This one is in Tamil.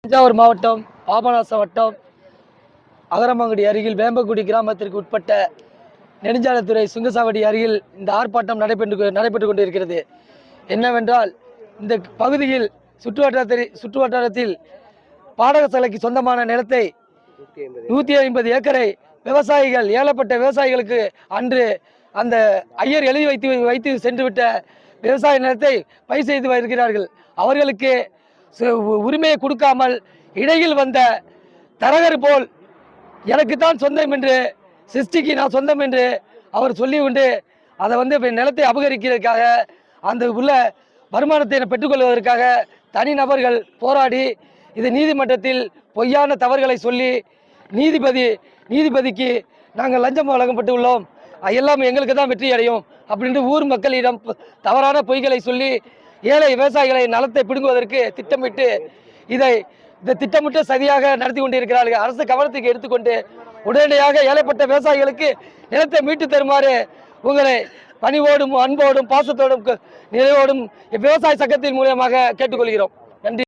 தஞ்சாவூர் மாவட்டம் பாபநாசம் வட்டம் அகரமங்குடி அருகில் வேம்பக்குடி கிராமத்திற்கு உட்பட்ட நெடுஞ்சாலைத்துறை சுங்கசாவடி அருகில் இந்த ஆர்ப்பாட்டம் நடைபெற்று கொண்டிருக்கிறது. என்னவென்றால், இந்த பகுதியில் சுற்றுவட்டாரத்தில் பாடகசாலைக்கு சொந்தமான நிலத்தை 150 ஏக்கரை விவசாயிகள், ஏலப்பட்ட விவசாயிகளுக்கு அன்று அந்த ஐயர் எழுதி வைத்து சென்றுவிட்ட விவசாய நிலத்தை பயிர் செய்து வருகிறார்கள். அவர்களுக்கு உரிமையை கொடுக்காமல் இடையில் வந்த தரகர் போல் எனக்குத்தான் சொந்தம் என்று, சிருஷ்டிக்கு நான் சொந்தம் என்று அவர் சொல்லி உண்டு அதை நிலத்தை அபகரிக்கிறதுக்காக, அந்த உள்ள வருமானத்தை பெற்றுக்கொள்வதற்காக தனிநபர்கள் போராடி இது நீதிமன்றத்தில் பொய்யான தவறுகளை சொல்லி நீதிபதிக்கு நாங்கள் லஞ்சம் வழங்கப்பட்டு உள்ளோம், எல்லாமே எங்களுக்கு தான் வெற்றி அடையும் அப்படின்ட்டு ஊர் மக்களிடம் தவறான பொய்களை சொல்லி ஏழை விவசாயிகளை நலத்தை பிடுங்குவதற்கு திட்டமிட்டு இந்த திட்டமிட்டு சரியாக நடத்தி கொண்டிருக்கிறார்கள். அரசு கவனத்துக்கு எடுத்துக்கொண்டு உடனடியாக ஏழைப்பட்ட விவசாயிகளுக்கு நிலத்தை மீட்டு தருமாறு உங்களை பணிவோடும், அன்போடும், பாசத்தோடும், நிறைவோடும் விவசாய சங்கத்தின் மூலமாக கேட்டுக்கொள்கிறோம்.